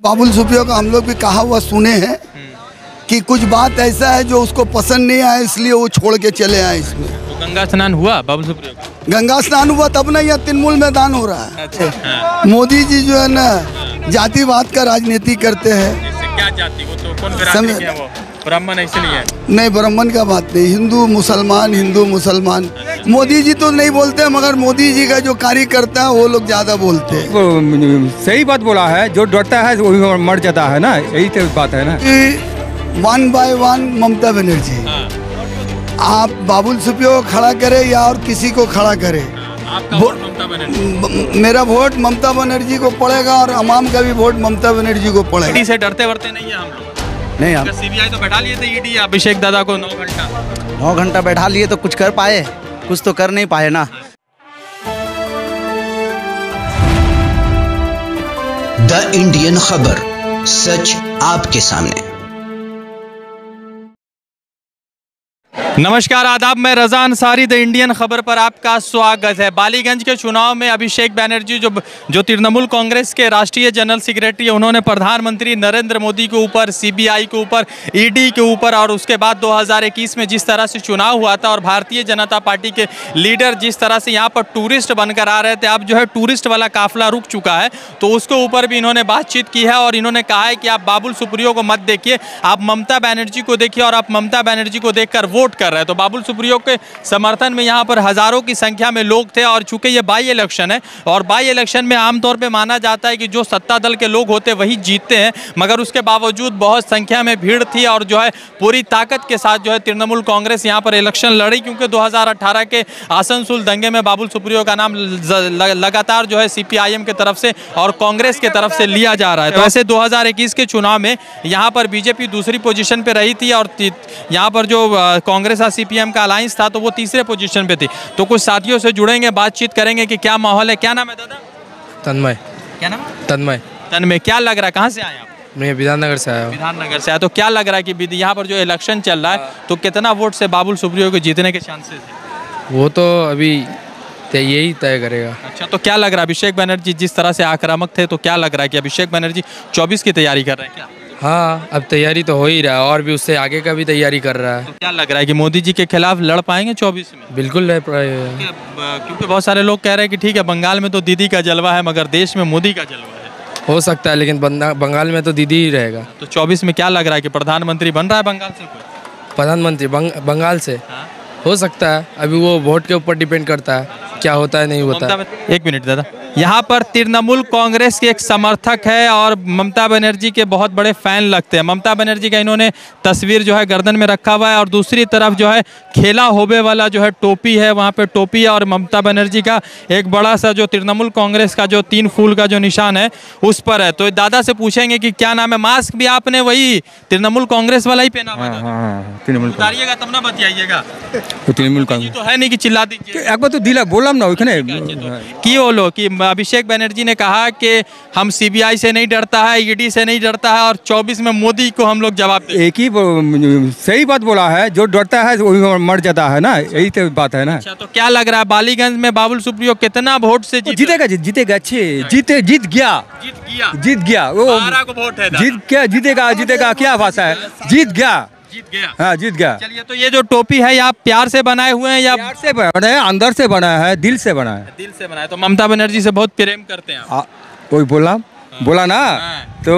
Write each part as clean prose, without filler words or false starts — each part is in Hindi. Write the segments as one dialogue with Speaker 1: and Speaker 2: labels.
Speaker 1: बाबुल सुप्रियो का हम लोग भी कहा हुआ सुने हैं कि कुछ बात ऐसा है जो उसको पसंद नहीं आया, इसलिए वो छोड़ के चले आए इसमें।
Speaker 2: तो गंगा स्नान हुआ बाबुल सुप्रियो का?
Speaker 1: गंगा स्नान हुआ तब ना, यहाँ तृणमूल मैदान हो रहा है।
Speaker 2: अच्छा,
Speaker 1: मोदी जी जो है ना जातिवाद का राजनीति करते हैं।
Speaker 2: इससे क्या जाति? वो तो कौन बिरादरी के हैं? वो ब्राह्मण ऐसे नहीं है?
Speaker 1: नहीं, ब्राह्मण का बात नहीं, हिंदू मुसलमान। मोदी जी तो नहीं बोलते, मगर मोदी जी का जो कार्यकर्ता है वो लोग ज्यादा बोलते हैं।
Speaker 3: सही बात बोला है, जो डरता है वही मर जाता है ना, यही तो बात है ना।
Speaker 1: कि 1 by 1 ममता बनर्जी, आप बाबुल सुप्रियो को खड़ा करे या और किसी को खड़ा करे,
Speaker 2: आपका वोट ममता बनर्जी?
Speaker 1: मेरा वोट ममता बनर्जी को पड़ेगा और अवाम का भी वोट ममता बनर्जी को पड़ेगा।
Speaker 2: ईडी से डरते वरते नहीं है हम लोग?
Speaker 1: नहीं, हम
Speaker 2: सीबीआई तो बैठा लिए थे ईडी अभिषेक दादा को
Speaker 4: 9 घंटा बैठा लिए तो कुछ कर पाए? कुछ तो कर नहीं पाए ना।
Speaker 5: द इंडियन खबर, सच आपके सामने।
Speaker 2: नमस्कार, आदाब, मैं रज़ा अंसारी द इंडियन खबर पर आपका स्वागत है। बालीगंज के चुनाव में अभिषेक बैनर्जी जो तृणमूल कांग्रेस के राष्ट्रीय जनरल सेक्रेटरी है, उन्होंने प्रधानमंत्री नरेंद्र मोदी के ऊपर, सीबीआई के ऊपर, ईडी के ऊपर और उसके बाद 2021 में जिस तरह से चुनाव हुआ था और भारतीय जनता पार्टी के लीडर जिस तरह से यहाँ पर टूरिस्ट बनकर आ रहे थे, अब जो है टूरिस्ट वाला काफिला रुक चुका है, तो उसके ऊपर भी इन्होंने बातचीत की है और इन्होंने कहा है कि आप बाबुल सुप्रियो को मत देखिए, आप ममता बनर्जी को देखिए और आप ममता बनर्जी को देखकर वोट कर रहे हैं। तो बाबुल सुप्रियो के समर्थन में यहाँ पर हजारों की संख्या में लोग थे और चूंकि ये बाई इलेक्शन है और बाई इलेक्शन में आमतौर पे माना जाता है कि जो सत्ता दल के लोग होते वही जीतते हैं, मगर उसके बावजूद बहुत संख्या में भीड़ थी और जो है पूरी ताकत के साथ जो है तृणमूल कांग्रेस यहाँ पर इलेक्शन लड़ी, क्योंकि 2018 के आसनसोल दंगे में बाबुल सुप्रियो का नाम लगातार जो है सीपीआईएम की तरफ से और कांग्रेस की तरफ से लिया जा रहा है। तो ऐसे 2021 के चुनाव में यहाँ पर बीजेपी दूसरी पोजीशन पे रही थी और यहाँ पर जो कांग्रेस और सीपीएम का अलायंस था तो वो तीसरे पोजीशन पे थी। तो कुछ साथियों से जुड़ेंगे, बातचीत करेंगे कि क्या माहौल है। क्या नाम है दादा?
Speaker 3: तन्मय।
Speaker 2: क्या नाम?
Speaker 3: तन्मय।
Speaker 2: क्या लग रहा है, कहाँ से आए आप?
Speaker 3: मैं विधाननगर से आया हूँ।
Speaker 2: विधाननगर से आया। तो क्या लग रहा है कि यहाँ पर जो इलेक्शन चल रहा है तो कितना वोट से बाबुल सुप्रियो के जीतने के चांसेस है?
Speaker 3: वो तो अभी यही तय करेगा।
Speaker 2: अच्छा, तो क्या लग रहा है अभिषेक बनर्जी जिस तरह से आक्रामक थे, तो क्या लग रहा है कि अभिषेक बनर्जी 24 की तैयारी कर रहे हैं क्या?
Speaker 3: हाँ, अब तैयारी तो हो ही रहा है और भी उससे आगे का भी तैयारी कर रहा है।
Speaker 2: तो क्या लग रहा है कि मोदी जी के खिलाफ लड़ पाएंगे 24 में?
Speaker 3: बिल्कुल
Speaker 2: क्योंकि बहुत सारे लोग कह रहे हैं कि ठीक है बंगाल में तो दीदी का जलवा है मगर देश में मोदी का जलवा है।
Speaker 3: हो सकता है, लेकिन बंगाल में तो दीदी ही रहेगा।
Speaker 2: तो 24 में क्या लग रहा है कि प्रधानमंत्री बन रहा है बंगाल से कोई?
Speaker 3: प्रधानमंत्री बंगाल से? हाँ? हो सकता है, अभी वो वोट के ऊपर डिपेंड करता है क्या होता है नहीं होता है।
Speaker 2: एक मिनट दादा, यहाँ पर तृणमूल कांग्रेस के एक समर्थक है और ममता बनर्जी के बहुत बड़े फैन लगते हैं। ममता बनर्जी का इन्होंने तस्वीर जो है गर्दन में रखा हुआ है और दूसरी तरफ जो है खेला होबे वाला जो है टोपी है, वहाँ पे टोपी है और ममता बनर्जी का एक बड़ा सा जो तृणमूल कांग्रेस का जो 3 फूल का जो निशान है उस पर है। तो दादा से पूछेंगे कि क्या नाम है। मास्क भी आपने वही तृणमूल कांग्रेस वाला ही पहना हुआ है? उतारिएगा तब ना बतियाइएगा।
Speaker 3: तृणमूल कांग्रेस
Speaker 2: तो है नहीं कि चिल्ला दीजिए।
Speaker 3: एक बार तो दिला बोला ना
Speaker 2: कि बोलो कि अभिषेक बनर्जी ने कहा कि हम सीबीआई से नहीं डरता है, ईडी से नहीं डरता है और 24 में मोदी को हम लोग जवाब देंगे।
Speaker 3: एक ही सही बात बोला है, जो डरता है वही मर जाता है ना, यही तो बात है ना।
Speaker 2: अच्छा, तो क्या लग रहा है बालीगंज में बाबुल सुप्रियो कितना वोट से
Speaker 3: जीतेगा? जीत गया वो
Speaker 2: 12 को वोट है।
Speaker 3: जीतेगा क्या भाषा है? जीत गया। हाँ, जीत गया।
Speaker 2: चलिए, तो ये जो टोपी है आप प्यार से बनाए हुए हैं या
Speaker 3: प्यार से बना है? अंदर से बना है, दिल से बना है।
Speaker 2: दिल से बना है। तो ममता बनर्जी से बहुत प्रेम करते हैं आप?
Speaker 3: कोई बोला ना तो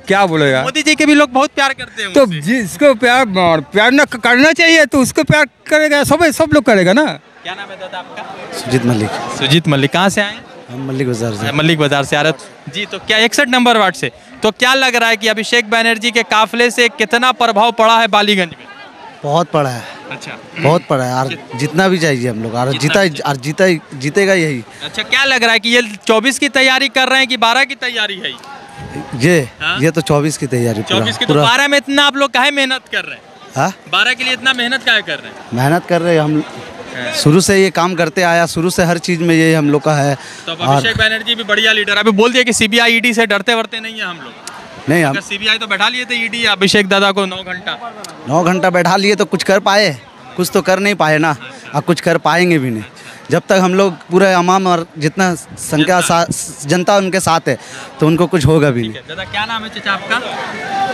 Speaker 3: क्या बोलेगा?
Speaker 2: मोदी जी के भी लोग बहुत प्यार करते हैं।
Speaker 3: तो जिसको प्यार न करना चाहिए तो उसको प्यार करेगा, सब लोग करेगा ना।
Speaker 2: क्या नाम है दादा आपका?
Speaker 4: सुजीत मलिक।
Speaker 2: कहाँ से आए?
Speaker 4: हम मल्लिक बाजार से
Speaker 2: आ रहे जी। तो क्या 61 नंबर वार्ड से? तो क्या लग रहा है कि अभिषेक बनर्जी के काफिले से कितना प्रभाव पड़ा है बालीगंज में?
Speaker 4: बहुत पड़ा है।
Speaker 2: अच्छा, बहुत
Speaker 4: पड़ा है और जितना भी चाहिए हम लोग और जीतेगा यही।
Speaker 2: अच्छा, क्या लग रहा है कि ये 24 की तैयारी कर रहे हैं कि 12 की तैयारी है?
Speaker 4: ये तो 24 की तैयारी।
Speaker 2: 24 की। तो 12 में इतना आप लोग काहे मेहनत कर रहे हैं? 12 के लिए इतना मेहनत काहे कर रहे हैं?
Speaker 4: मेहनत कर रहे हैं हम, शुरू से ये काम करते आया, शुरू से हर चीज में ये हम लोग का है।
Speaker 2: तो अभिषेक बनर्जी भी बढ़िया लीडर। अभी बोल दिया कि सीबीआई ईडी से डरते वरते नहीं है हम लोग।
Speaker 4: नहीं, हम
Speaker 2: सीबीआई तो बैठा लिए थे ईडी अभिषेक दादा को 9
Speaker 4: घंटा बैठा लिए तो कुछ कर पाए? कुछ तो कर नहीं पाए ना, और कुछ कर पाएंगे भी नहीं। जब तक हम लोग पूरे अवाम और जितना संख्या जनता उनके साथ है तो उनको कुछ होगा भी नहीं।
Speaker 2: दादा क्या नाम है चाचा आपका?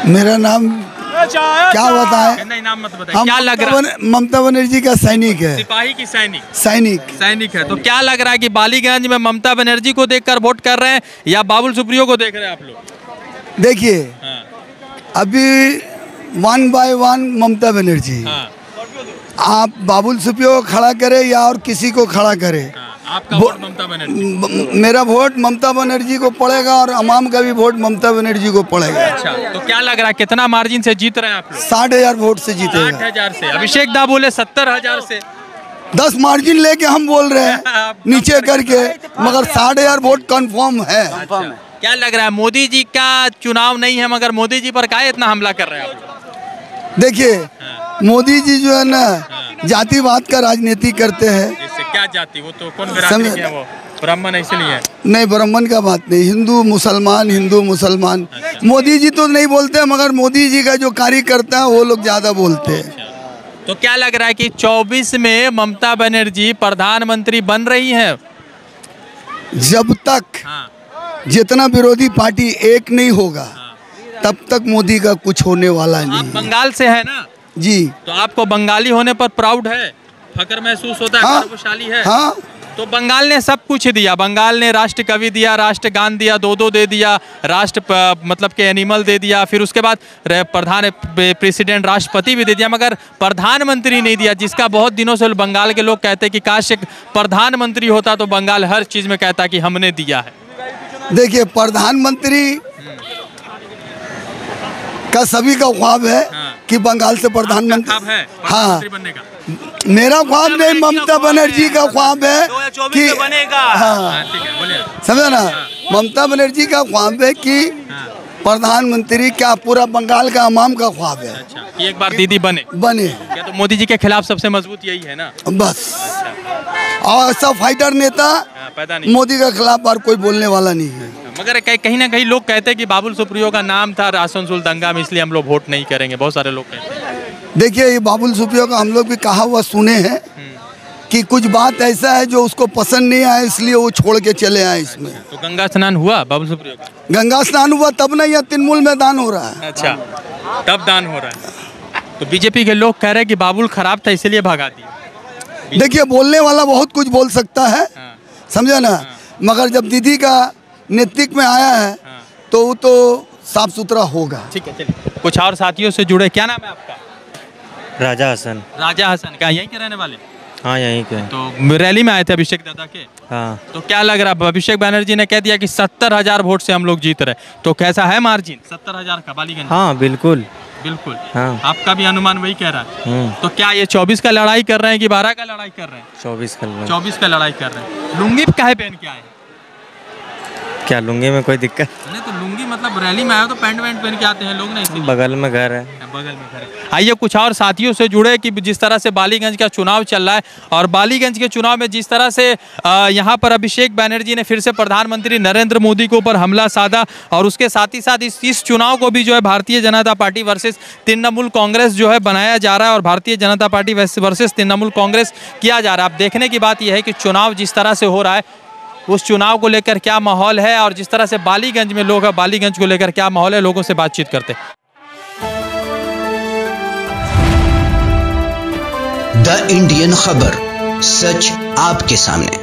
Speaker 1: मेरा नाम क्या बताएं?
Speaker 2: नहीं नाम मत बताइए। क्या लग रहा है?
Speaker 1: ममता बनर्जी का सैनिक है।
Speaker 2: सिपाही की सैनिक?
Speaker 1: सैनिक
Speaker 2: है। तो क्या लग रहा है कि बालीगंज में ममता बनर्जी को देखकर वोट कर रहे हैं या बाबुल सुप्रियो को देख रहे हैं आप लोग?
Speaker 1: देखिए अभी 1 by 1 ममता बनर्जी। आप बाबुल सुप्रियो को खड़ा करे या और किसी को खड़ा करे,
Speaker 2: आपका वोट ममता बनर्जी?
Speaker 1: मेरा वोट ममता बनर्जी को पड़ेगा और अवाम का भी वोट ममता बनर्जी को पड़ेगा।
Speaker 2: अच्छा, तो क्या लग रहा है कितना मार्जिन से जीत रहे हैं आप लोग?
Speaker 1: 60,000 वोट से जीतेगा।
Speaker 2: 60,000 से? अभिषेक दा बोले 70,000 से।
Speaker 1: 10 मार्जिन लेके हम बोल रहे हैं नीचे करके, मगर 60,000 वोट कंफर्म है।
Speaker 2: क्या लग रहा है मोदी जी का चुनाव नहीं है मगर मोदी जी पर क्या इतना हमला कर रहे हैं आप?
Speaker 1: देखिए मोदी जी जो है ना जातिवाद का राजनीति करते हैं।
Speaker 2: इससे क्या जाति? वो तो कौन बिरादरी के हैं? वो ब्राह्मण इसलिए है?
Speaker 1: नहीं, ब्राह्मण का बात नहीं, हिंदू मुसलमान। मोदी जी तो नहीं बोलते मगर मोदी जी का जो कार्य करता है वो लोग ज्यादा बोलते हैं।
Speaker 2: तो क्या लग रहा है कि 24 में ममता बनर्जी प्रधानमंत्री बन रही है?
Speaker 1: जब तक जितना विरोधी पार्टी एक नहीं होगा तब तक मोदी का कुछ होने वाला नहीं।
Speaker 2: आप बंगाल से है ना
Speaker 1: जी,
Speaker 2: तो आपको बंगाली होने पर प्राउड है, फख्र महसूस होता है, गौरवशाली है?
Speaker 1: हाँ।
Speaker 2: तो बंगाल ने सब कुछ दिया। बंगाल ने राष्ट्र कवि दिया, राष्ट्रगान दिया, दो दे दिया, राष्ट्र मतलब के एनिमल दे दिया, फिर उसके बाद प्रेसिडेंट राष्ट्रपति भी दे दिया, मगर प्रधानमंत्री नहीं दिया, जिसका बहुत दिनों से बंगाल के लोग कहते हैं कि काश एक प्रधानमंत्री होता तो बंगाल हर चीज़ में कहता कि हमने दिया है।
Speaker 1: देखिए प्रधानमंत्री का सभी का ख्वाब है कि बंगाल से प्रधानमंत्री
Speaker 2: है बनने का।
Speaker 1: मेरा ख्वाब नहीं, ममता बनर्जी का ख्वाब है कि
Speaker 2: बनेगा।
Speaker 1: समझा ना, ममता बनर्जी का ख्वाब है कि प्रधानमंत्री, क्या पूरा बंगाल का अवाम का ख्वाब है
Speaker 2: कि एक बार दीदी बने। क्या तो मोदी जी के खिलाफ सबसे मजबूत यही है ना?
Speaker 1: बस। और ऐसा फाइटर नेता
Speaker 2: पैदा नहीं,
Speaker 1: मोदी के खिलाफ और कोई बोलने वाला नहीं है।
Speaker 2: मगर कहीं ना कहीं लोग कहते हैं कि बाबुल सुप्रियो का नाम था आसनसोल दंगा में, इसलिए हम लोग वोट नहीं करेंगे। बहुत सारे लोग कहते हैं।
Speaker 1: देखिए ये बाबुल सुप्रियो का हम लोग भी कहा हुआ सुने हैं कि कुछ बात ऐसा है जो उसको पसंद नहीं आया, इसलिए वो छोड़ के चले आए इसमें।
Speaker 2: तो गंगा स्नान हुआ बाबुल सुप्रियो का?
Speaker 1: गंगा स्नान हुआ तब नहीं, या तृणमूल में दान हो रहा है।
Speaker 2: अच्छा, तब दान हो रहा है। तो बीजेपी के लोग कह रहे हैं कि बाबुल खराब था इसलिए भगा दिया।
Speaker 1: देखिए बोलने वाला बहुत कुछ बोल सकता है, समझा ना, मगर जब दीदी का नेतृत्व में आया है तो वो तो साफ सुथरा होगा।
Speaker 2: ठीक है, चलिए कुछ और साथियों से जुड़े। क्या नाम है आपका?
Speaker 6: राजा हसन।
Speaker 2: राजा हसन, क्या यहीं के रहने वाले?
Speaker 6: हाँ यहीं के।
Speaker 2: तो रैली में आए थे अभिषेक दादा के?
Speaker 6: हाँ।
Speaker 2: तो क्या लग रहा है? अभिषेक बनर्जी ने कह दिया कि 70,000 वोट से हम लोग जीत रहे, तो कैसा है मार्जिन 70,000 का बालीगंज?
Speaker 6: हाँ बिल्कुल।
Speaker 2: हाँ। आपका भी अनुमान वही कह रहा है? तो क्या ये 24 का लड़ाई कर रहे हैं कि 12 का लड़ाई कर रहे हैं? 24 का लड़ाई कर रहे हैं। लुंगी काहे पहन के आए?
Speaker 6: क्या लुंगी में कोई दिक्कत
Speaker 2: नहीं? तो लुंगी मतलब रैली में आए तो पैंट वैंट पहन के आते हैं लोग, नहीं?
Speaker 6: बगल में घर है।
Speaker 2: बगल में घर है। आइए कुछ और साथियों से जुड़े कि जिस तरह से बालीगंज का चुनाव चल रहा है और बालीगंज के चुनाव में जिस तरह से यहाँ पर अभिषेक बनर्जी ने फिर से प्रधानमंत्री नरेंद्र मोदी के ऊपर हमला साधा और उसके साथ ही साथ इस चुनाव को भी जो है भारतीय जनता पार्टी वर्सेस तृणमूल कांग्रेस जो है बनाया जा रहा है और भारतीय जनता पार्टी वर्सेस तृणमूल कांग्रेस किया जा रहा है। अब देखने की बात यह है कि चुनाव जिस तरह से हो रहा है उस चुनाव को लेकर क्या माहौल है और जिस तरह से बालीगंज में लोग हैं, बालीगंज को लेकर क्या माहौल है, लोगों से बातचीत करते हैं।
Speaker 5: द इंडियन खबर, सच आपके सामने।